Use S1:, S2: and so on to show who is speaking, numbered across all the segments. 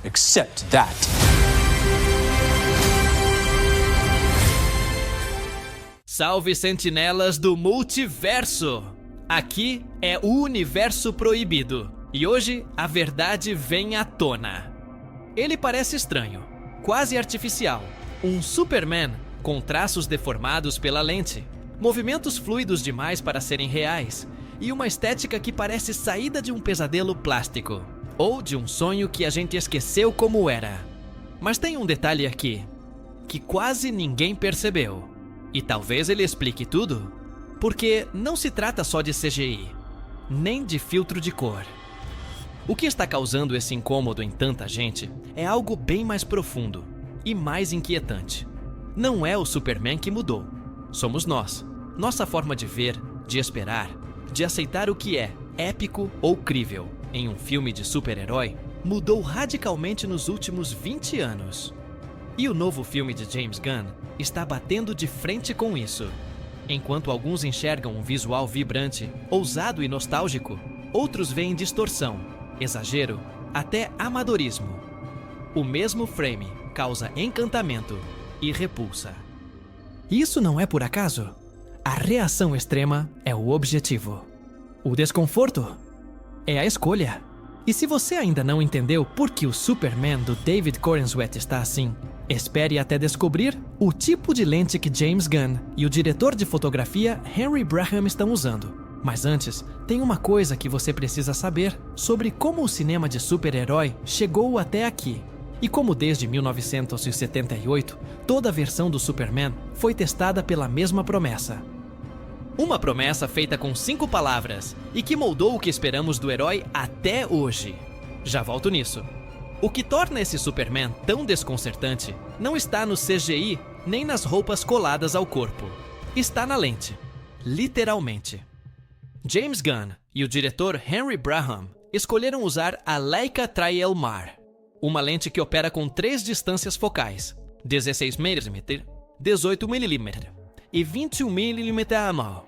S1: Accept that.
S2: Salve sentinelas do multiverso! Aqui é o Universo Proibido e hoje a verdade vem à tona. Ele parece estranho, quase artificial, um Superman com traços deformados pela lente, movimentos fluidos demais para serem reais e uma estética que parece saída de um pesadelo plástico ou de um sonho que a gente esqueceu como era. Mas tem um detalhe aqui que quase ninguém percebeu. E talvez ele explique tudo, porque não se trata só de CGI, nem de filtro de cor. O que está causando esse incômodo em tanta gente é algo bem mais profundo e mais inquietante. Não é o Superman que mudou, somos nós. Nossa forma de ver, de esperar, de aceitar o que é épico ou crível em um filme de super-herói mudou radicalmente nos últimos 20 anos. E o novo filme de James Gunn está batendo de frente com isso. Enquanto alguns enxergam um visual vibrante, ousado e nostálgico, outros veem distorção, exagero, até amadorismo. O mesmo frame causa encantamento e repulsa. Isso não é por acaso. A reação extrema é o objetivo. O desconforto é a escolha. E se você ainda não entendeu por que o Superman do David Corenswet está assim, espere até descobrir o tipo de lente que James Gunn e o diretor de fotografia Henry Braham estão usando. Mas antes, tem uma coisa que você precisa saber sobre como o cinema de super-herói chegou até aqui. E como desde 1978, toda a versão do Superman foi testada pela mesma promessa. Uma promessa feita com 5 palavras e que moldou o que esperamos do herói até hoje. Já volto nisso. O que torna esse Superman tão desconcertante não está no CGI nem nas roupas coladas ao corpo. Está na lente. Literalmente. James Gunn e o diretor Henry Braham escolheram usar a Leica Tri-Elmar, uma lente que opera com 3 distâncias focais, 16mm, 18mm e 21mm,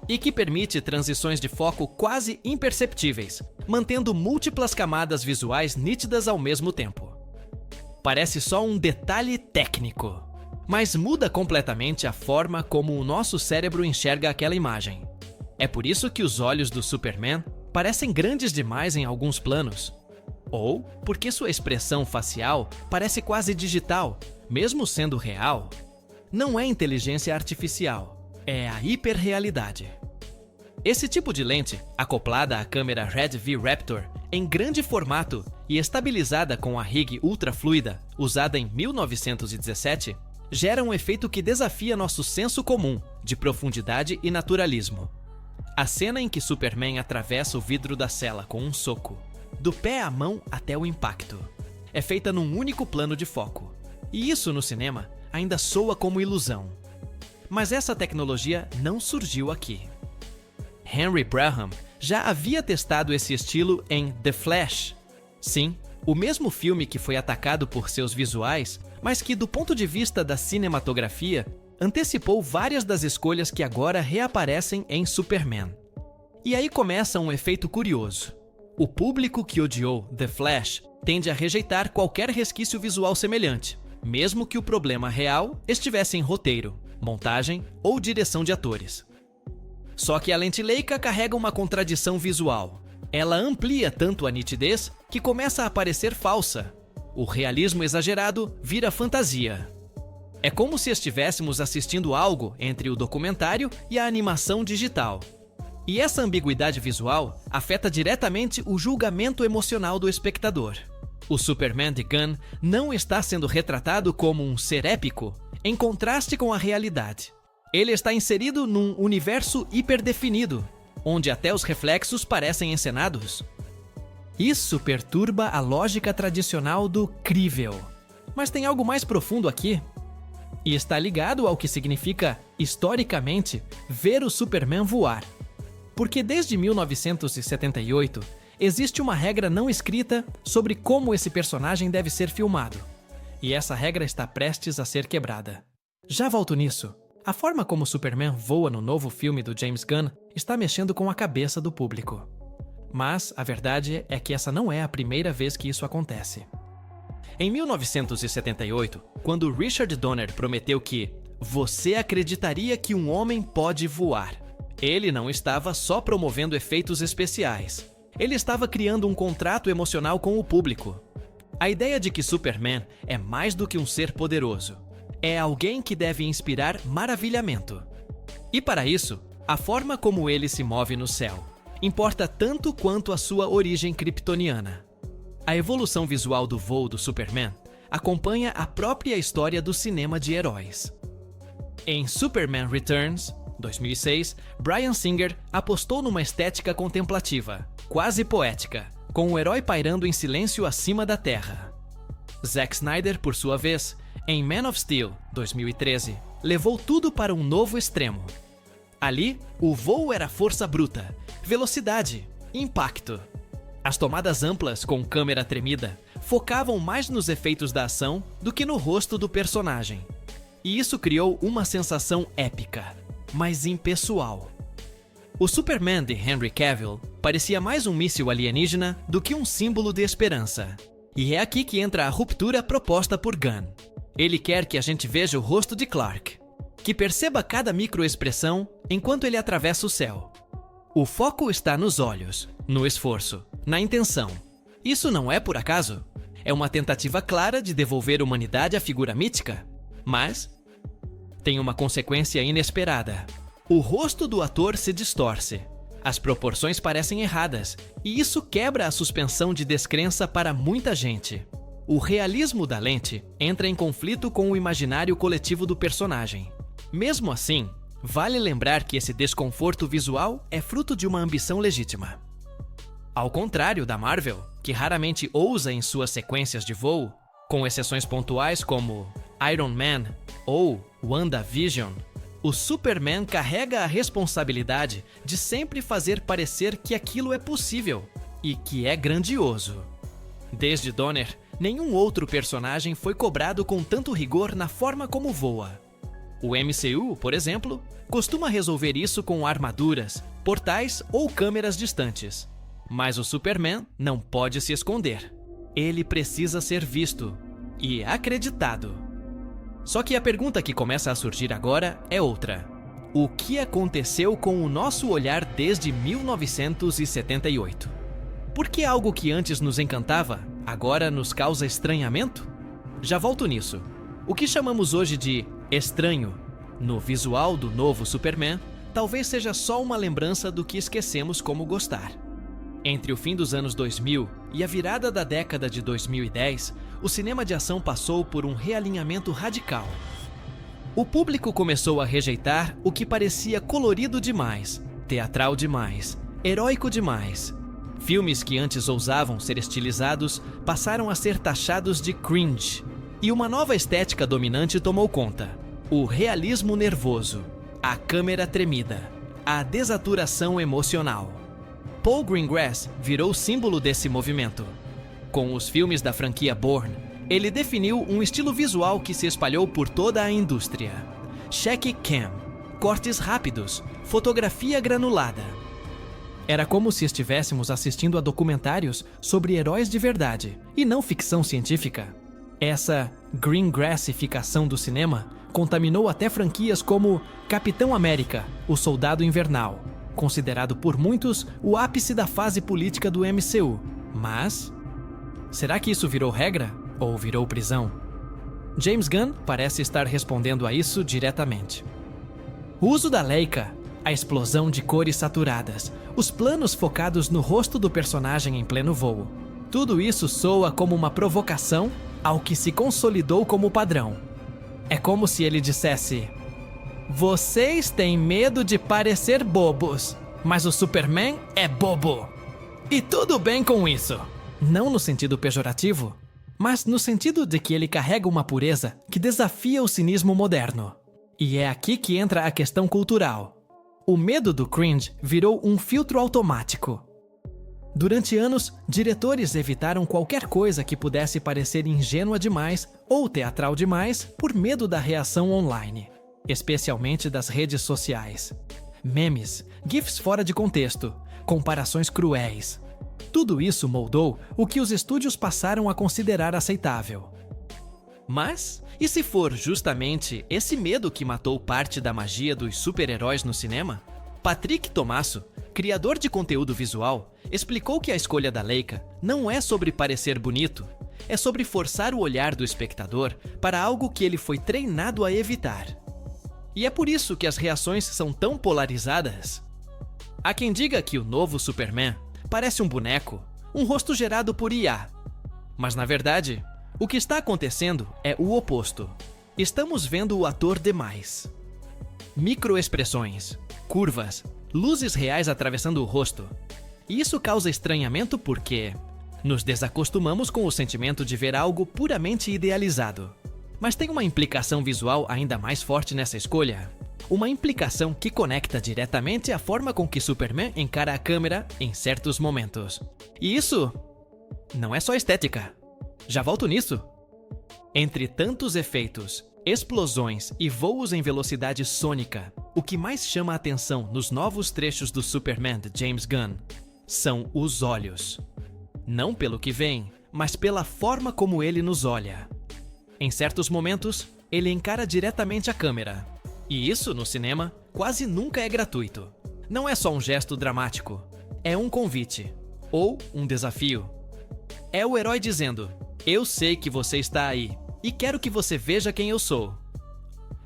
S2: e que permite transições de foco quase imperceptíveis, mantendo múltiplas camadas visuais nítidas ao mesmo tempo. Parece só um detalhe técnico, mas muda completamente a forma como o nosso cérebro enxerga aquela imagem. É por isso que os olhos do Superman parecem grandes demais em alguns planos, ou porque sua expressão facial parece quase digital, mesmo sendo real. Não é inteligência artificial, é a hiperrealidade. Esse tipo de lente, acoplada à câmera Red V Raptor em grande formato e estabilizada com a rig ultra fluida usada em 1917, gera um efeito que desafia nosso senso comum de profundidade e naturalismo. A cena em que Superman atravessa o vidro da cela com um soco, do pé à mão até o impacto, é feita num único plano de foco. E isso no cinema ainda soa como ilusão. Mas essa tecnologia não surgiu aqui. Henry Braham já havia testado esse estilo em The Flash. Sim, o mesmo filme que foi atacado por seus visuais, mas que do ponto de vista da cinematografia, antecipou várias das escolhas que agora reaparecem em Superman. E aí começa um efeito curioso. O público que odiou The Flash tende a rejeitar qualquer resquício visual semelhante, mesmo que o problema real estivesse em roteiro, montagem ou direção de atores. Só que a lente Leica carrega uma contradição visual. Ela amplia tanto a nitidez que começa a parecer falsa. O realismo exagerado vira fantasia. É como se estivéssemos assistindo algo entre o documentário e a animação digital. E essa ambiguidade visual afeta diretamente o julgamento emocional do espectador. O Superman de Gunn não está sendo retratado como um ser épico, em contraste com a realidade. Ele está inserido num universo hiperdefinido, onde até os reflexos parecem encenados. Isso perturba a lógica tradicional do crível. Mas tem algo mais profundo aqui. E está ligado ao que significa, historicamente, ver o Superman voar. Porque desde 1978, existe uma regra não escrita sobre como esse personagem deve ser filmado. E essa regra está prestes a ser quebrada. Já volto nisso. A forma como Superman voa no novo filme do James Gunn está mexendo com a cabeça do público. Mas a verdade é que essa não é a primeira vez que isso acontece. Em 1978, quando Richard Donner prometeu que você acreditaria que um homem pode voar, ele não estava só promovendo efeitos especiais. Ele estava criando um contrato emocional com o público. A ideia de que Superman é mais do que um ser poderoso. É alguém que deve inspirar maravilhamento. E para isso, a forma como ele se move no céu importa tanto quanto a sua origem kryptoniana. A evolução visual do voo do Superman acompanha a própria história do cinema de heróis. Em Superman Returns, 2006, Bryan Singer apostou numa estética contemplativa, quase poética, com o herói pairando em silêncio acima da Terra. Zack Snyder, por sua vez, em Man of Steel, 2013, levou tudo para um novo extremo. Ali, o voo era força bruta, velocidade, impacto. As tomadas amplas com câmera tremida focavam mais nos efeitos da ação do que no rosto do personagem. E isso criou uma sensação épica, mas impessoal. O Superman de Henry Cavill parecia mais um míssil alienígena do que um símbolo de esperança. E é aqui que entra a ruptura proposta por Gunn. Ele quer que a gente veja o rosto de Clark, que perceba cada microexpressão enquanto ele atravessa o céu. O foco está nos olhos, no esforço, na intenção. Isso não é por acaso. É uma tentativa clara de devolver humanidade à figura mítica. Mas tem uma consequência inesperada. O rosto do ator se distorce. As proporções parecem erradas, e isso quebra a suspensão de descrença para muita gente. O realismo da lente entra em conflito com o imaginário coletivo do personagem. Mesmo assim, vale lembrar que esse desconforto visual é fruto de uma ambição legítima. Ao contrário da Marvel, que raramente ousa em suas sequências de voo, com exceções pontuais como Iron Man ou WandaVision, o Superman carrega a responsabilidade de sempre fazer parecer que aquilo é possível e que é grandioso. Desde Donner, nenhum outro personagem foi cobrado com tanto rigor na forma como voa. O MCU, por exemplo, costuma resolver isso com armaduras, portais ou câmeras distantes. Mas o Superman não pode se esconder. Ele precisa ser visto e acreditado. Só que a pergunta que começa a surgir agora é outra. O que aconteceu com o nosso olhar desde 1978? Por que algo que antes nos encantava, agora nos causa estranhamento? Já volto nisso. O que chamamos hoje de estranho no visual do novo Superman talvez seja só uma lembrança do que esquecemos como gostar. Entre o fim dos anos 2000 e a virada da década de 2010, o cinema de ação passou por um realinhamento radical. O público começou a rejeitar o que parecia colorido demais, teatral demais, heróico demais. Filmes que antes ousavam ser estilizados passaram a ser taxados de cringe. E uma nova estética dominante tomou conta. O realismo nervoso, a câmera tremida, a desaturação emocional. Paul Greengrass virou símbolo desse movimento. Com os filmes da franquia Bourne, ele definiu um estilo visual que se espalhou por toda a indústria. Shaky cam, cortes rápidos, fotografia granulada. Era como se estivéssemos assistindo a documentários sobre heróis de verdade, e não ficção científica. Essa greengrassificação do cinema contaminou até franquias como Capitão América, o Soldado Invernal, considerado por muitos o ápice da fase política do MCU. Mas será que isso virou regra ou virou prisão? James Gunn parece estar respondendo a isso diretamente. O uso da Leica, a explosão de cores saturadas, os planos focados no rosto do personagem em pleno voo. Tudo isso soa como uma provocação ao que se consolidou como padrão. É como se ele dissesse: vocês têm medo de parecer bobos, mas o Superman é bobo. E tudo bem com isso. Não no sentido pejorativo, mas no sentido de que ele carrega uma pureza que desafia o cinismo moderno. E é aqui que entra a questão cultural. O medo do cringe virou um filtro automático. Durante anos, diretores evitaram qualquer coisa que pudesse parecer ingênua demais ou teatral demais por medo da reação online, especialmente das redes sociais. Memes, GIFs fora de contexto, comparações cruéis. Tudo isso moldou o que os estúdios passaram a considerar aceitável. Mas, e se for justamente esse medo que matou parte da magia dos super-heróis no cinema? Patrick Tomasso, criador de conteúdo visual, explicou que a escolha da Leica não é sobre parecer bonito, é sobre forçar o olhar do espectador para algo que ele foi treinado a evitar. E é por isso que as reações são tão polarizadas. Há quem diga que o novo Superman parece um boneco, um rosto gerado por IA. Mas na verdade, o que está acontecendo é o oposto. Estamos vendo o ator demais. Microexpressões, curvas, luzes reais atravessando o rosto. E isso causa estranhamento porque nos desacostumamos com o sentimento de ver algo puramente idealizado. Mas tem uma implicação visual ainda mais forte nessa escolha. Uma implicação que conecta diretamente a forma com que Superman encara a câmera em certos momentos. E isso não é só estética. Já volto nisso. Entre tantos efeitos, explosões e voos em velocidade sônica, o que mais chama a atenção nos novos trechos do Superman de James Gunn são os olhos. Não pelo que vem, mas pela forma como ele nos olha. Em certos momentos, ele encara diretamente a câmera. E isso, no cinema, quase nunca é gratuito. Não é só um gesto dramático. É um convite. Ou um desafio. É o herói dizendo: eu sei que você está aí, e quero que você veja quem eu sou.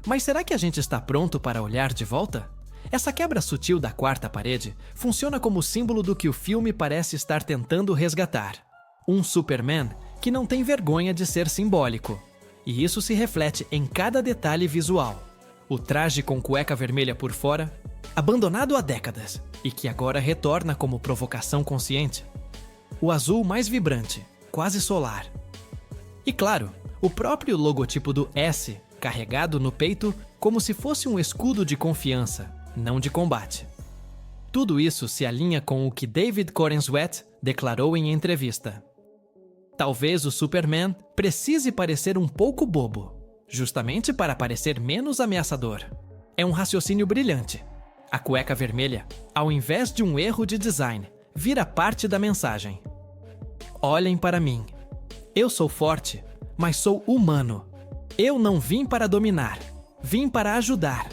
S2: Mas será que a gente está pronto para olhar de volta? Essa quebra sutil da quarta parede funciona como símbolo do que o filme parece estar tentando resgatar. Um Superman que não tem vergonha de ser simbólico. E isso se reflete em cada detalhe visual. O traje com cueca vermelha por fora, abandonado há décadas, e que agora retorna como provocação consciente. O azul mais vibrante, quase solar. E claro, o próprio logotipo do S, carregado no peito como se fosse um escudo de confiança, não de combate. Tudo isso se alinha com o que David Corenswet declarou em entrevista. Talvez o Superman precise parecer um pouco bobo, justamente para parecer menos ameaçador. É um raciocínio brilhante. A cueca vermelha, ao invés de um erro de design, vira parte da mensagem. Olhem para mim. Eu sou forte, mas sou humano. Eu não vim para dominar, vim para ajudar.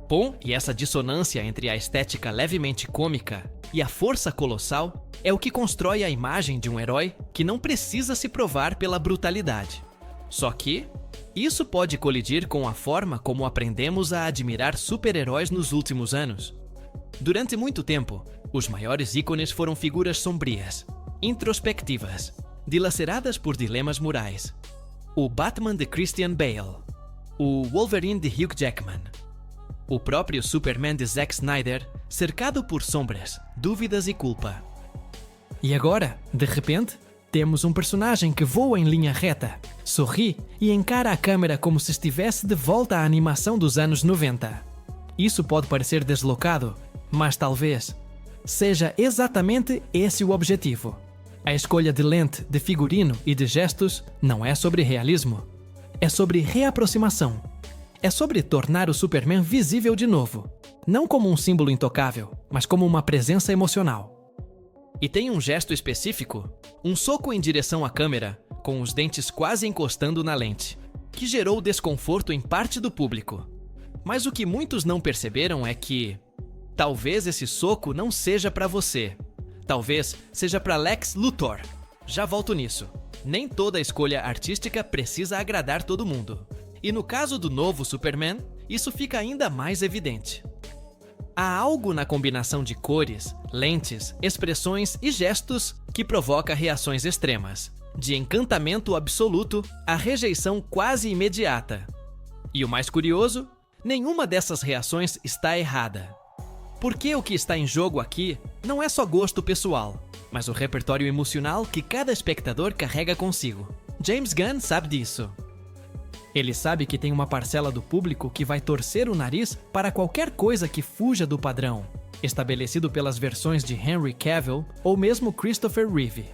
S2: Bom, e essa dissonância entre a estética levemente cômica e a força colossal é o que constrói a imagem de um herói que não precisa se provar pela brutalidade. Só que isso pode colidir com a forma como aprendemos a admirar super-heróis nos últimos anos. Durante muito tempo, os maiores ícones foram figuras sombrias, introspectivas, dilaceradas por dilemas morais. O Batman de Christian Bale, o Wolverine de Hugh Jackman, o próprio Superman de Zack Snyder, cercado por sombras, dúvidas e culpa. E agora, de repente, temos um personagem que voa em linha reta, sorri e encara a câmera como se estivesse de volta à animação dos anos 90. Isso pode parecer deslocado, mas talvez seja exatamente esse o objetivo. A escolha de lente, de figurino e de gestos não é sobre realismo. É sobre reaproximação. É sobre tornar o Superman visível de novo. Não como um símbolo intocável, mas como uma presença emocional. E tem um gesto específico, um soco em direção à câmera, com os dentes quase encostando na lente, que gerou desconforto em parte do público. Mas o que muitos não perceberam é que talvez esse soco não seja para você. Talvez seja para Lex Luthor. Já volto nisso. Nem toda escolha artística precisa agradar todo mundo. E no caso do novo Superman, isso fica ainda mais evidente. Há algo na combinação de cores, lentes, expressões e gestos que provoca reações extremas. De encantamento absoluto a rejeição quase imediata. E o mais curioso, nenhuma dessas reações está errada. Porque o que está em jogo aqui não é só gosto pessoal, mas o repertório emocional que cada espectador carrega consigo. James Gunn sabe disso. Ele sabe que tem uma parcela do público que vai torcer o nariz para qualquer coisa que fuja do padrão, estabelecido pelas versões de Henry Cavill ou mesmo Christopher Reeve.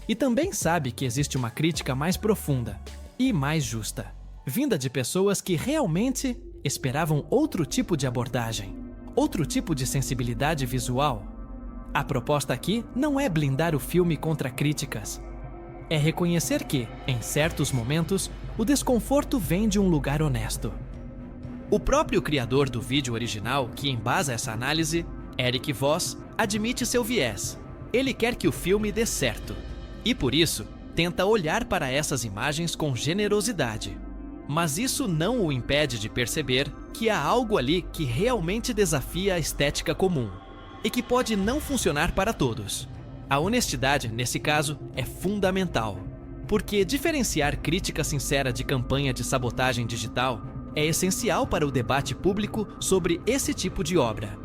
S2: E também sabe que existe uma crítica mais profunda e mais justa, vinda de pessoas que realmente esperavam outro tipo de abordagem, outro tipo de sensibilidade visual. A proposta aqui não é blindar o filme contra críticas. É reconhecer que, em certos momentos, o desconforto vem de um lugar honesto. O próprio criador do vídeo original, que embasa essa análise, Eric Voss, admite seu viés. Ele quer que o filme dê certo. E por isso, tenta olhar para essas imagens com generosidade. Mas isso não o impede de perceber que há algo ali que realmente desafia a estética comum e que pode não funcionar para todos. A honestidade, nesse caso, é fundamental, porque diferenciar crítica sincera de campanha de sabotagem digital é essencial para o debate público sobre esse tipo de obra.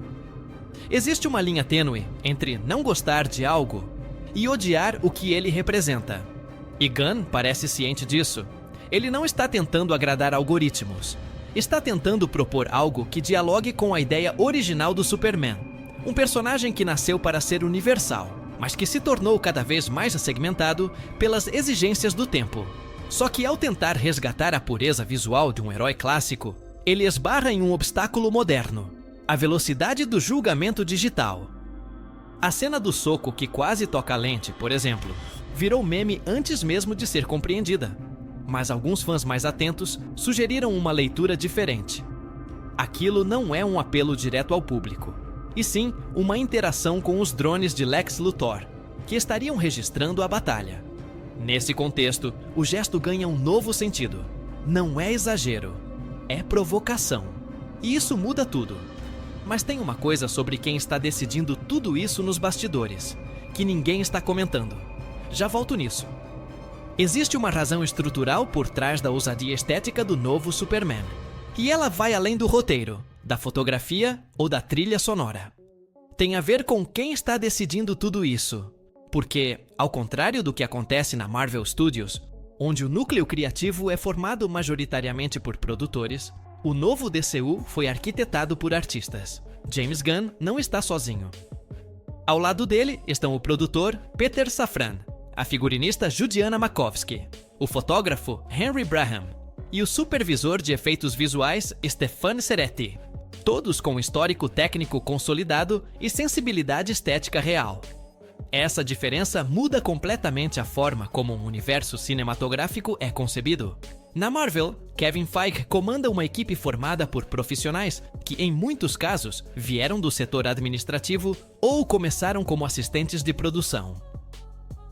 S2: Existe uma linha tênue entre não gostar de algo e odiar o que ele representa. E Gunn parece ciente disso. Ele não está tentando agradar algoritmos. Está tentando propor algo que dialogue com a ideia original do Superman. Um personagem que nasceu para ser universal, mas que se tornou cada vez mais segmentado pelas exigências do tempo. Só que ao tentar resgatar a pureza visual de um herói clássico, ele esbarra em um obstáculo moderno: a velocidade do julgamento digital. A cena do soco que quase toca a lente, por exemplo, virou meme antes mesmo de ser compreendida. Mas alguns fãs mais atentos sugeriram uma leitura diferente. Aquilo não é um apelo direto ao público, e sim uma interação com os drones de Lex Luthor, que estariam registrando a batalha. Nesse contexto, o gesto ganha um novo sentido. Não é exagero, é provocação. E isso muda tudo. Mas tem uma coisa sobre quem está decidindo tudo isso nos bastidores, que ninguém está comentando. Já volto nisso. Existe uma razão estrutural por trás da ousadia estética do novo Superman. E ela vai além do roteiro, da fotografia ou da trilha sonora. Tem a ver com quem está decidindo tudo isso. Porque, ao contrário do que acontece na Marvel Studios, onde o núcleo criativo é formado majoritariamente por produtores, o novo DCU foi arquitetado por artistas. James Gunn não está sozinho. Ao lado dele estão o produtor Peter Safran, a figurinista Judiana Makovsky, o fotógrafo Henry Braham e o supervisor de efeitos visuais Stefan Seretti, todos com histórico técnico consolidado e sensibilidade estética real. Essa diferença muda completamente a forma como um universo cinematográfico é concebido. Na Marvel, Kevin Feige comanda uma equipe formada por profissionais que, em muitos casos, vieram do setor administrativo ou começaram como assistentes de produção.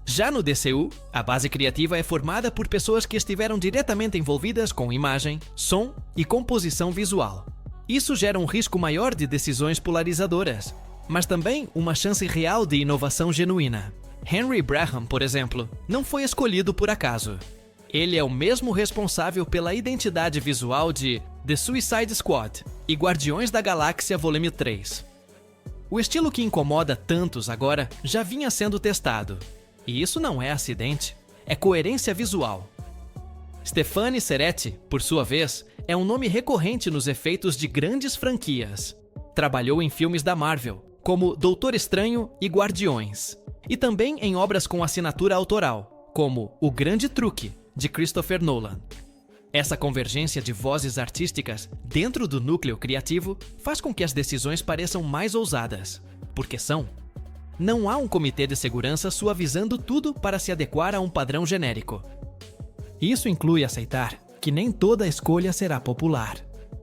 S2: Já no DCU, a base criativa é formada por pessoas que estiveram diretamente envolvidas com imagem, som e composição visual. Isso gera um risco maior de decisões polarizadoras, mas também uma chance real de inovação genuína. Henry Braham, por exemplo, não foi escolhido por acaso. Ele é o mesmo responsável pela identidade visual de The Suicide Squad e Guardiões da Galáxia Volume 3. O estilo que incomoda tantos agora já vinha sendo testado. E isso não é acidente, é coerência visual. Stefan Seretti, por sua vez, é um nome recorrente nos efeitos de grandes franquias. Trabalhou em filmes da Marvel, como Doutor Estranho e Guardiões, e também em obras com assinatura autoral, como O Grande Truque, de Christopher Nolan. Essa convergência de vozes artísticas dentro do núcleo criativo faz com que as decisões pareçam mais ousadas, porque são. Não há um comitê de segurança suavizando tudo para se adequar a um padrão genérico. Isso inclui aceitar que nem toda escolha será popular.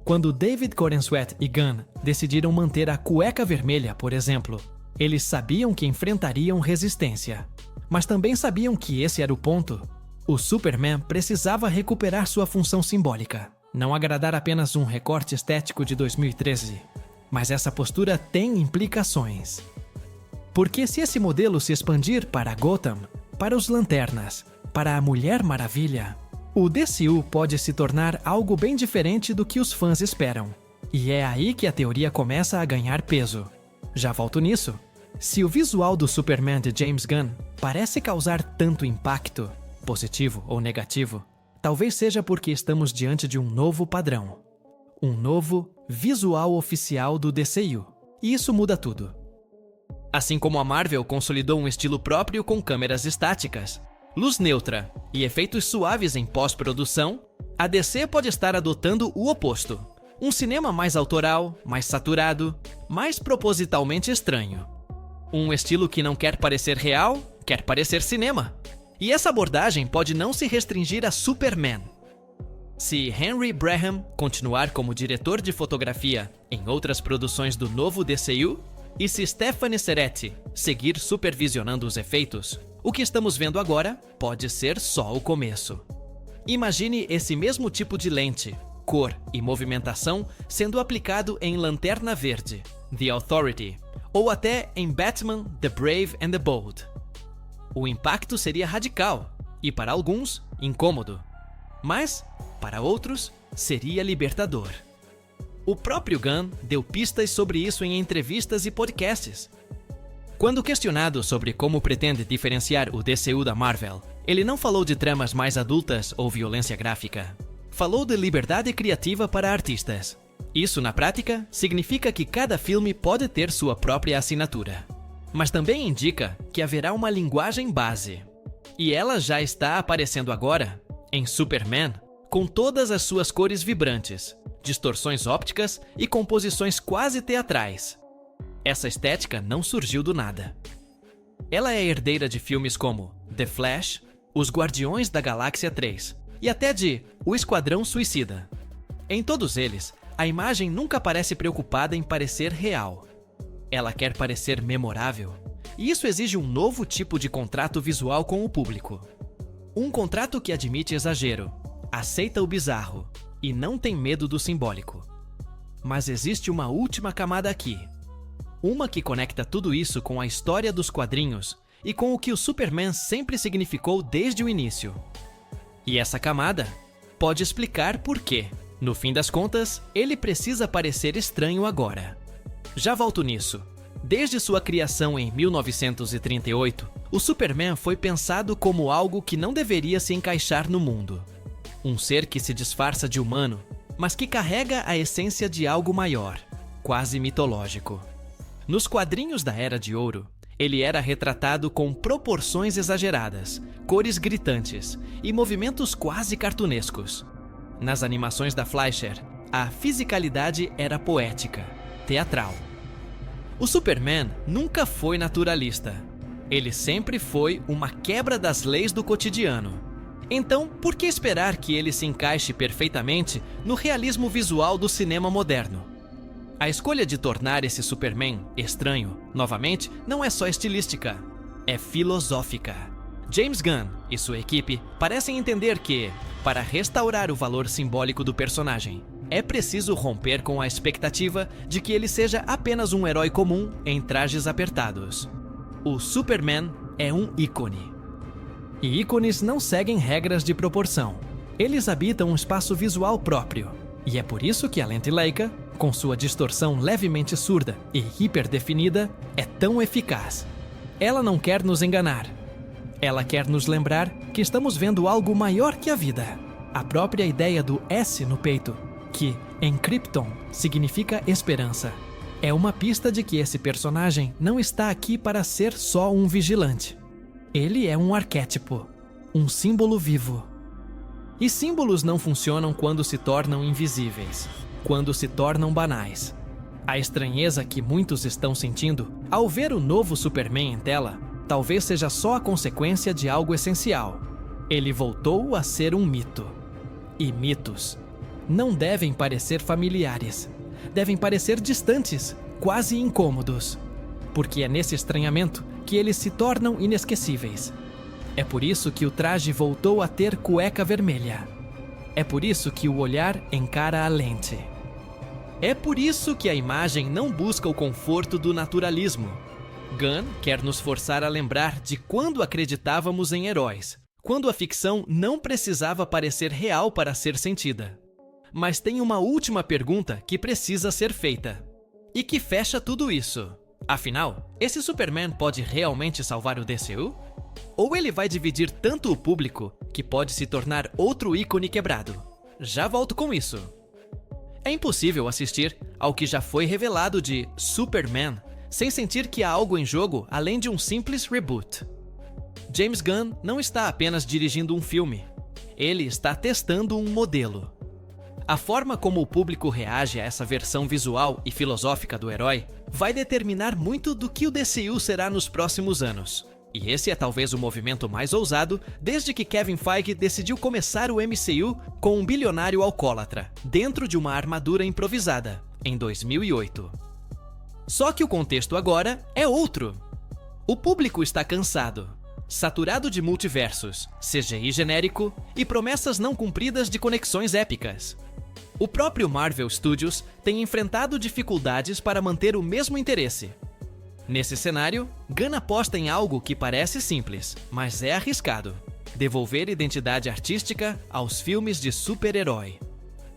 S2: Quando David Corenswet e Gunn decidiram manter a cueca vermelha, por exemplo, eles sabiam que enfrentariam resistência. Mas também sabiam que esse era o ponto. O Superman precisava recuperar sua função simbólica, não agradar apenas um recorte estético de 2013. Mas essa postura tem implicações. Porque se esse modelo se expandir para Gotham, para os Lanternas, para a Mulher Maravilha, o DCU pode se tornar algo bem diferente do que os fãs esperam. E é aí que a teoria começa a ganhar peso. Já volto nisso. Se o visual do Superman de James Gunn parece causar tanto impacto, positivo ou negativo, talvez seja porque estamos diante de um novo padrão. Um novo visual oficial do DCU. E isso muda tudo. Assim como a Marvel consolidou um estilo próprio com câmeras estáticas, luz neutra e efeitos suaves em pós-produção, a DC pode estar adotando o oposto. Um cinema mais autoral, mais saturado, mais propositalmente estranho. Um estilo que não quer parecer real, quer parecer cinema. E essa abordagem pode não se restringir a Superman. Se Henry Braham continuar como diretor de fotografia em outras produções do novo DCU, e se Stephanie Serretti seguir supervisionando os efeitos, o que estamos vendo agora pode ser só o começo. Imagine esse mesmo tipo de lente, cor e movimentação sendo aplicado em Lanterna Verde, The Authority, ou até em Batman, The Brave and the Bold. O impacto seria radical e, para alguns, incômodo. Mas, para outros, seria libertador. O próprio Gunn deu pistas sobre isso em entrevistas e podcasts. Quando questionado sobre como pretende diferenciar o DCU da Marvel, ele não falou de tramas mais adultas ou violência gráfica. Falou de liberdade criativa para artistas. Isso, na prática, significa que cada filme pode ter sua própria assinatura. Mas também indica que haverá uma linguagem base. E ela já está aparecendo agora, em Superman, com todas as suas cores vibrantes, distorções ópticas e composições quase teatrais. Essa estética não surgiu do nada. Ela é herdeira de filmes como The Flash, Os Guardiões da Galáxia 3 e até de O Esquadrão Suicida. Em todos eles, a imagem nunca parece preocupada em parecer real. Ela quer parecer memorável, e isso exige um novo tipo de contrato visual com o público. Um contrato que admite exagero, aceita o bizarro e não tem medo do simbólico. Mas existe uma última camada aqui. Uma que conecta tudo isso com a história dos quadrinhos e com o que o Superman sempre significou desde o início. E essa camada pode explicar por quê, no fim das contas, ele precisa parecer estranho agora. Já volto nisso. Desde sua criação em 1938, o Superman foi pensado como algo que não deveria se encaixar no mundo. Um ser que se disfarça de humano, mas que carrega a essência de algo maior, quase mitológico. Nos quadrinhos da Era de Ouro, ele era retratado com proporções exageradas, cores gritantes e movimentos quase cartunescos. Nas animações da Fleischer, a fisicalidade era poética, teatral. O Superman nunca foi naturalista. Ele sempre foi uma quebra das leis do cotidiano. Então, por que esperar que ele se encaixe perfeitamente no realismo visual do cinema moderno? A escolha de tornar esse Superman estranho, novamente, não é só estilística, é filosófica. James Gunn e sua equipe parecem entender que, para restaurar o valor simbólico do personagem, é preciso romper com a expectativa de que ele seja apenas um herói comum em trajes apertados. O Superman é um ícone. E ícones não seguem regras de proporção. Eles habitam um espaço visual próprio. E é por isso que a lente Leica, com sua distorção levemente surda e hiperdefinida, é tão eficaz. Ela não quer nos enganar. Ela quer nos lembrar que estamos vendo algo maior que a vida. A própria ideia do S no peito, que, em Krypton, significa esperança. É uma pista de que esse personagem não está aqui para ser só um vigilante. Ele é um arquétipo, um símbolo vivo. E símbolos não funcionam quando se tornam invisíveis, quando se tornam banais. A estranheza que muitos estão sentindo ao ver o novo Superman em tela talvez seja só a consequência de algo essencial. Ele voltou a ser um mito. E mitos não devem parecer familiares. Devem parecer distantes, quase incômodos. Porque é nesse estranhamento que eles se tornam inesquecíveis. É por isso que o traje voltou a ter cueca vermelha. É por isso que o olhar encara a lente. É por isso que a imagem não busca o conforto do naturalismo. Gunn quer nos forçar a lembrar de quando acreditávamos em heróis, quando a ficção não precisava parecer real para ser sentida. Mas tem uma última pergunta que precisa ser feita, e que fecha tudo isso. Afinal, esse Superman pode realmente salvar o DCU? Ou ele vai dividir tanto o público que pode se tornar outro ícone quebrado? Já volto com isso. É impossível assistir ao que já foi revelado de Superman sem sentir que há algo em jogo além de um simples reboot. James Gunn não está apenas dirigindo um filme, ele está testando um modelo. A forma como o público reage a essa versão visual e filosófica do herói vai determinar muito do que o DCU será nos próximos anos. E esse é talvez o movimento mais ousado desde que Kevin Feige decidiu começar o MCU com um bilionário alcoólatra, dentro de uma armadura improvisada, em 2008. Só que o contexto agora é outro. O público está cansado, saturado de multiversos, CGI genérico e promessas não cumpridas de conexões épicas. O próprio Marvel Studios tem enfrentado dificuldades para manter o mesmo interesse. Nesse cenário, Gunn aposta em algo que parece simples, mas é arriscado: devolver identidade artística aos filmes de super-herói.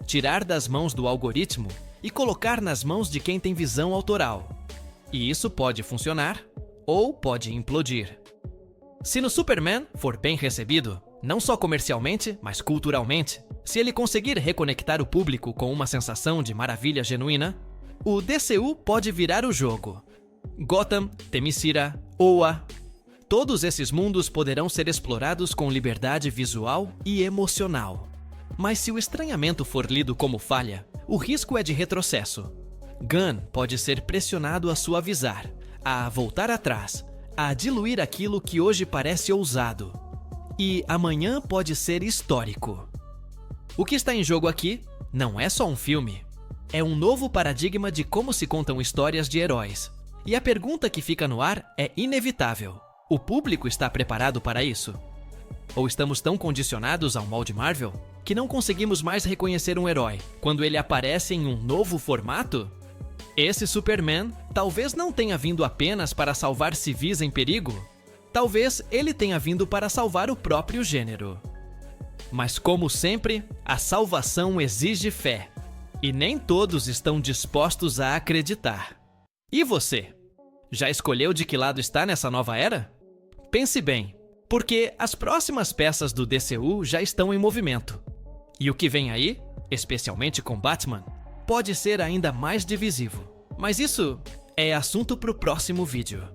S2: Tirar das mãos do algoritmo e colocar nas mãos de quem tem visão autoral. E isso pode funcionar ou pode implodir. Se no Superman for bem recebido, não só comercialmente, mas culturalmente, se ele conseguir reconectar o público com uma sensação de maravilha genuína, o DCU pode virar o jogo. Gotham, Themyscira, Oa, todos esses mundos poderão ser explorados com liberdade visual e emocional. Mas se o estranhamento for lido como falha, o risco é de retrocesso. Gunn pode ser pressionado a suavizar, a voltar atrás, a diluir aquilo que hoje parece ousado. E amanhã pode ser histórico. O que está em jogo aqui não é só um filme. É um novo paradigma de como se contam histórias de heróis. E a pergunta que fica no ar é inevitável: o público está preparado para isso? Ou estamos tão condicionados ao molde Marvel que não conseguimos mais reconhecer um herói quando ele aparece em um novo formato? Esse Superman talvez não tenha vindo apenas para salvar civis em perigo. Talvez ele tenha vindo para salvar o próprio gênero. Mas como sempre, a salvação exige fé. E nem todos estão dispostos a acreditar. E você? Já escolheu de que lado está nessa nova era? Pense bem, porque as próximas peças do DCU já estão em movimento. E o que vem aí, especialmente com Batman, pode ser ainda mais divisivo. Mas isso é assunto para o próximo vídeo.